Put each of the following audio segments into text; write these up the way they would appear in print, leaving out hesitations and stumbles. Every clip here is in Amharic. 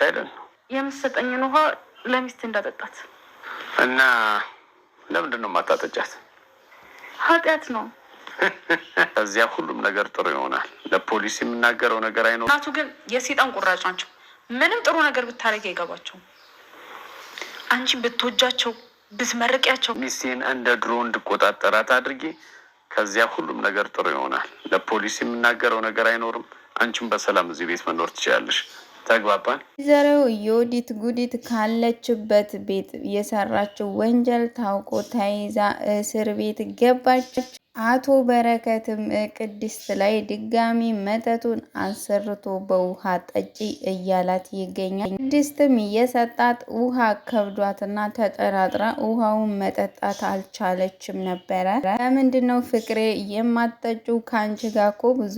አይደል? የምትሰጠኝን ውሃ ለሚስት እንዳጠጣት እና ለምንድን ነው የማታጠጫት? ኃጢአት ነው። እዚያ ሁሉም ነገር ጥሩ ይሆናል። ለፖሊስ የምናገረው ነገር አይኖርም። እናቱ ግን የሴጣን ቁራጭ ናቸው። ምንም ጥሩ ነገር ብታደርጊ አይገባቸውም። አንቺ ብትወጃቸው ብትመርቂያቸው ሚስቴን እንደ ድሮ እንድቆጣጠራት አድርጌ ከዚያ ሁሉም ነገር ጥሩ ይሆናል። ለፖሊስ የምናገረው ነገር አይኖርም። አንቺም በሰላም እዚህ ቤት መኖር ትችላለሽ። ተግባባን? ወይዘሮ ዮዲት ጉዲት ካለችበት ቤት የሰራችው ወንጀል ታውቆ ተይዛ እስር ቤት ገባች። አቶ በረከትም ቅድስት ላይ ድጋሚ መተቱን አሰርቶ በውሃ ጠጪ እያላት ይገኛል። ቅድስትም የሰጣት ውሃ ከብዷትና ተጠራጥራ ውሃውን መጠጣት አልቻለችም ነበረ። ለምንድን ነው ፍቅሬ የማትጠጪው? ከአንቺ ጋር እኮ ብዙ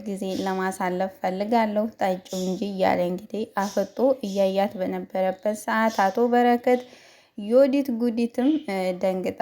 ጊዜ ለማሳለፍ ፈልጋለሁ ጠጪው እንጂ እያለ እንግዲህ አፍጦ እያያት በነበረበት ሰዓት አቶ በረከት ዮዲት ጉዲትም ደንግጣ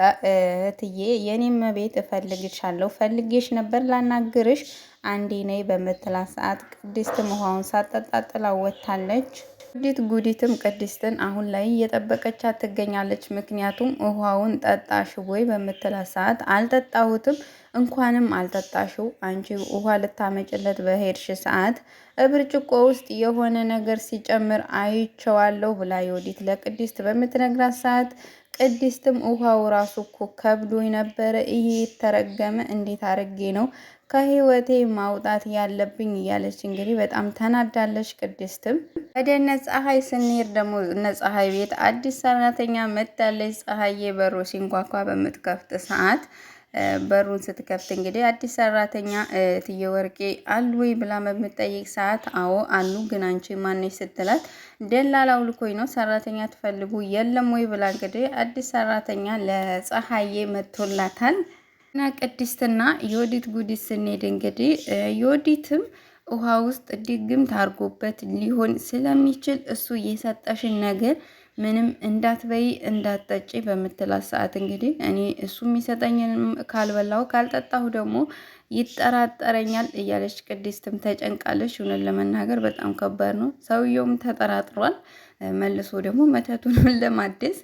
እትዬ የኔም ቤት እፈልግሻለሁ፣ ፈልጌሽ ነበር ላናግርሽ አንዴ ነይ በምትላት ሰዓት ቅድስትም ውሃውን ሳጠጣጥላ ወጥታለች። ዮዲት ጉዲትም ቅድስትን አሁን ላይ እየጠበቀቻት ትገኛለች። ምክንያቱም ውሃውን ጠጣሽ ወይ በምትላት ሰዓት አልጠጣሁትም፣ እንኳንም አልጠጣሽው አንቺ ውሃ ልታመጭለት በሄድሽ ሰዓት ብርጭቆ ውስጥ የሆነ ነገር ሲጨምር አይቼዋለሁ ብላ ዮዲት ለቅድስት በምትነግራት ሰዓት ቅድስትም ውሃው ራሱ እኮ ከብዶኝ ነበረ፣ ይሄ የተረገመ እንዴት አድርጌ ነው ከህይወቴ ማውጣት ያለብኝ እያለች እንግዲህ በጣም ተናዳለች። ቅድስትም ወደ ነፀሐይ ስንሄድ ደግሞ ነፀሐይ ቤት አዲስ ሰራተኛ መጣለች። ፀሐዬ በሩ ሲንኳኳ በምትከፍት ሰዓት በሩን ስትከፍት እንግዲህ አዲስ ሰራተኛ እትዬ ወርቄ አሉ ወይ ብላ በምትጠይቅ ሰዓት አዎ አሉ፣ ግን አንቺ ማነሽ ስትላት ደላላው ልኮኝ ነው ሰራተኛ ትፈልጉ የለም ወይ ብላ እንግዲህ አዲስ ሰራተኛ ለፀሐዬ መጥቶላታል። እና ቅድስትና ዮዲት ጉዲት ስንሄድ እንግዲህ ዮዲትም ውሃ ውስጥ ድግም ታርጎበት ሊሆን ስለሚችል እሱ የሰጠሽን ነገር ምንም እንዳትበይ እንዳትጠጪ በምትላት ሰዓት እንግዲህ እኔ እሱ የሚሰጠኝን ካልበላው ካልጠጣሁ ደግሞ ይጠራጠረኛል እያለች ቅድስትም ተጨንቃለች። እውነት ለመናገር በጣም ከባድ ነው። ሰውየውም ተጠራጥሯል። መልሶ ደግሞ መተቱን ለማደስ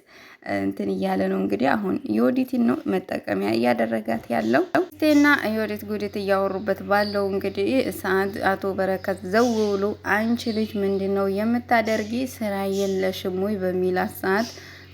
እንትን እያለ ነው። እንግዲህ አሁን ዮዲትን ነው መጠቀሚያ እያደረጋት ያለው። ስቴና ዮዲት ጉዲት እያወሩበት ባለው እንግዲህ ሰዓት አቶ በረከት ዘው ብሎ አንቺ ልጅ ምንድን ነው የምታደርጊ? ስራ የለሽም ወይ በሚላት ሰዓት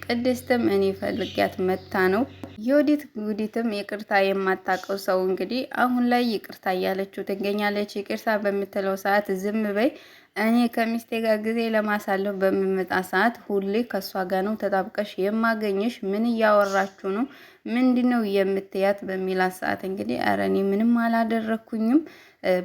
ቅድስትም እኔ ፈልጊያት መታ ነው። ዮዲት ጉዲትም ይቅርታ የማታውቀው ሰው እንግዲህ አሁን ላይ ይቅርታ እያለችው ትገኛለች። ይቅርታ በምትለው ሰዓት ዝም በይ፣ እኔ ከሚስቴ ጋር ጊዜ ለማሳለፍ በምመጣ ሰዓት ሁሌ ከእሷ ጋር ነው ተጣብቀሽ የማገኘሽ፣ ምን እያወራችሁ ነው? ምንድነው የምትያት በሚላት ሰዓት እንግዲህ ኧረ እኔ ምንም አላደረኩኝም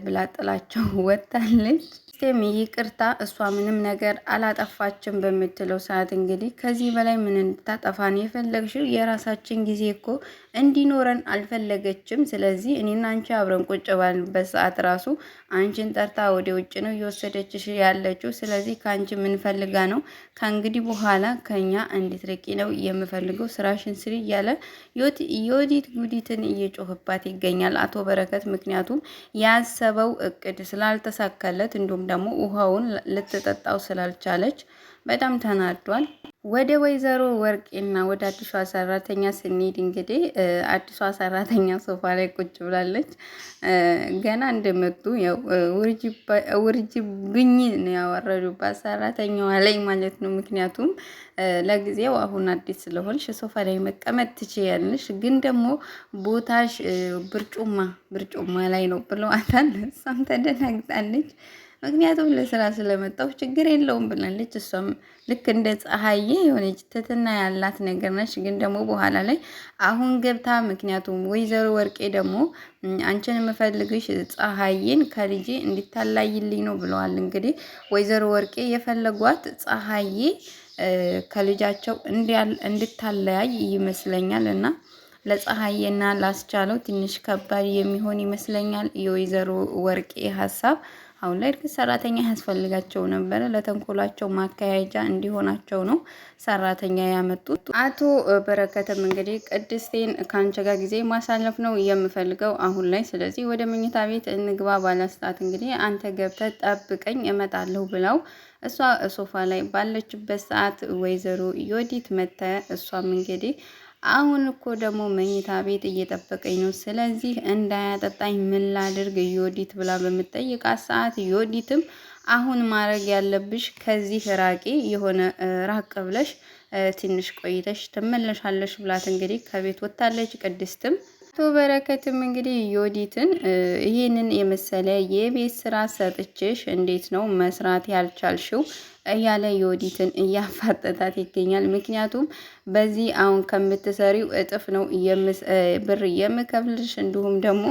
ብላ ጥላቸው ወጣለች። ስቴም ይቅርታ እሷ ምንም ነገር አላጠፋችም በምትለው ሰዓት እንግዲህ ከዚህ በላይ ምን እንድታጠፋን የፈለግሽው? የራሳችን ጊዜ እኮ እንዲኖረን አልፈለገችም። ስለዚህ እኔና አንቺ አብረን ቁጭ ባልንበት ሰዓት ራሱ አንቺን ጠርታ ወደ ውጭ ነው እየወሰደችሽ ያለችው። ስለዚህ ከአንቺ ምን ፈልጋ ነው? ከእንግዲህ በኋላ ከኛ እንድትርቂ ነው የምፈልገው፣ ስራሽን ስሪ እያለ ዮዲት ጉዲትን እየጮህባት ይገኛል አቶ በረከት። ምክንያቱም ያሰበው እቅድ ስላልተሳካለት እንዲሁም ደግሞ ውሃውን ልትጠጣው ስላልቻለች በጣም ተናዷል። ወደ ወይዘሮ ወርቄና ወደ አዲሷ ሰራተኛ ስንሄድ እንግዲህ አዲሷ ሰራተኛ ሶፋ ላይ ቁጭ ብላለች። ገና እንደመጡ ያው ውርጅብኝ ነው ያወረዱባት ሰራተኛዋ ላይ ማለት ነው። ምክንያቱም ለጊዜው አሁን አዲስ ስለሆንሽ ሶፋ ላይ መቀመጥ ትችያለሽ፣ ግን ደግሞ ቦታሽ ብርጩማ ላይ ነው ብለዋታል። እሷም ተደናግጣለች። ምክንያቱም ለስራ ስለመጣሁ ችግር የለውም ብላለች። እሷም ልክ እንደ ፀሐዬ የሆነች ትትና ያላት ነገር ነች። ግን ደግሞ በኋላ ላይ አሁን ገብታ ምክንያቱም ወይዘሮ ወርቄ ደግሞ አንቺን የምፈልግሽ ፀሐዬን ከልጄ እንድታላይልኝ ነው ብለዋል። እንግዲህ ወይዘሮ ወርቄ የፈለጓት ፀሐዬ ከልጃቸው እንድታለያይ ይመስለኛል እና ለፀሐዬና ላስቻለው ትንሽ ከባድ የሚሆን ይመስለኛል የወይዘሮ ወርቄ ሀሳብ። አሁን ላይ እርግጥ ሰራተኛ ያስፈልጋቸው ነበረ። ለተንኮላቸው ማካሄጃ እንዲሆናቸው ነው ሰራተኛ ያመጡት። አቶ በረከትም እንግዲህ ቅድስቴን ከአንቺ ጋር ጊዜ ማሳለፍ ነው የምፈልገው አሁን ላይ፣ ስለዚህ ወደ መኝታ ቤት እንግባ ባለስታት እንግዲህ አንተ ገብተህ ጠብቀኝ እመጣለሁ ብለው እሷ ሶፋ ላይ ባለችበት ሰዓት ወይዘሮ ዮዲት መተ እሷም እንግዲህ አሁን እኮ ደግሞ መኝታ ቤት እየጠበቀኝ ነው፣ ስለዚህ እንዳያጠጣኝ ምን ላድርግ ዮዲት ብላ በምትጠይቃት ሰዓት ዮዲትም አሁን ማድረግ ያለብሽ ከዚህ ራቂ፣ የሆነ ራቅ ብለሽ ትንሽ ቆይተሽ ትመለሻለሽ ብላት እንግዲህ ከቤት ወጥታለች። ቅድስትም አቶ በረከትም እንግዲህ ዮዲትን ይህንን የመሰለ የቤት ስራ ሰጥቼሽ እንዴት ነው መስራት ያልቻልሽው እያለ ዮዲትን እያፋጠጣት ይገኛል። ምክንያቱም በዚህ አሁን ከምትሰሪው እጥፍ ነው ብር የምከፍልሽ፣ እንዲሁም ደግሞ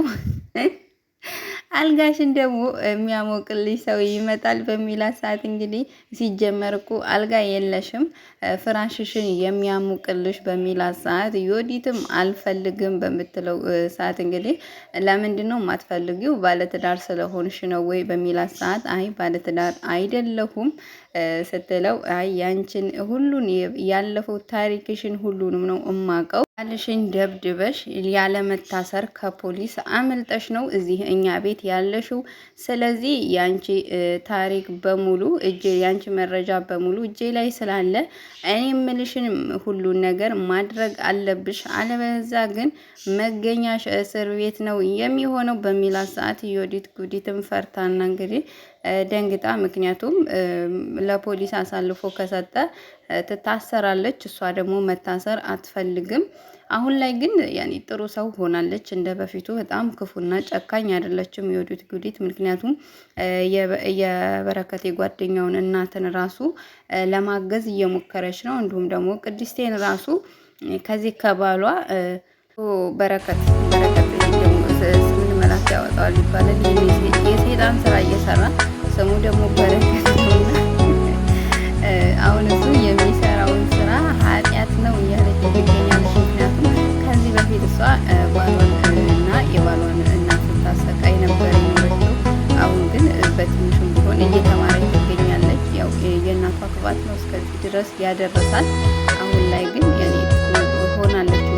አልጋሽን ደግሞ የሚያሞቅልሽ ሰው ይመጣል በሚላት ሰዓት እንግዲህ ሲጀመር እኮ አልጋ የለሽም ፍራሽሽን የሚያሞቅልሽ በሚላት ሰዓት ዮዲትም አልፈልግም በምትለው ሰዓት እንግዲህ ለምንድን ነው የማትፈልጊው? ባለትዳር ስለሆንሽ ነው ወይ በሚላት ሰዓት አይ ባለትዳር አይደለሁም ስትለው አይ ያንቺን ሁሉን ያለፈው ታሪክሽን ሁሉንም ነው እማቀው፣ ባልሽን ደብድበሽ ያለመታሰር ከፖሊስ አመልጠሽ ነው እዚህ እኛ ቤት ያለሽው። ስለዚህ ያንቺ ታሪክ በሙሉ ያንቺ መረጃ በሙሉ እጄ ላይ ስላለ እኔ የምልሽን ሁሉን ነገር ማድረግ አለብሽ፣ አለበለዚያ ግን መገኛሽ እስር ቤት ነው የሚሆነው በሚላት ሰዓት ዮዲት ጉዲትን ፈርታና እንግዲህ ደንግጣ፣ ምክንያቱም ለፖሊስ አሳልፎ ከሰጠ ትታሰራለች። እሷ ደግሞ መታሰር አትፈልግም። አሁን ላይ ግን ያኔ ጥሩ ሰው ሆናለች። እንደ በፊቱ በጣም ክፉና ጨካኝ አይደለችም ዮዲት ጉዲት። ምክንያቱም የበረከት የጓደኛውን እናትን ራሱ ለማገዝ እየሞከረች ነው። እንዲሁም ደግሞ ቅድስቴን ራሱ ከዚህ ከባሏ በረከት ስምን መላክ ያወጣዋል ይባላል። የሴጣን ስራ እየሰራ ስሙ ደግሞ በረከት ነውና አሁን እሱ የሚሰራውን ስራ ኃጢአት ነው እያለች ትገኛለች። ምክንያቱም ከዚህ በፊት እሷ ባሏን እና የባሏን እናት ስታሰቃይ ነበር የኖረችው። አሁን ግን በትንሹም ቢሆን እየተማረች ትገኛለች። ያው የእናቷ ክፋት ነው እስከዚህ ድረስ ያደረሳል። አሁን ላይ ግን ሆናለች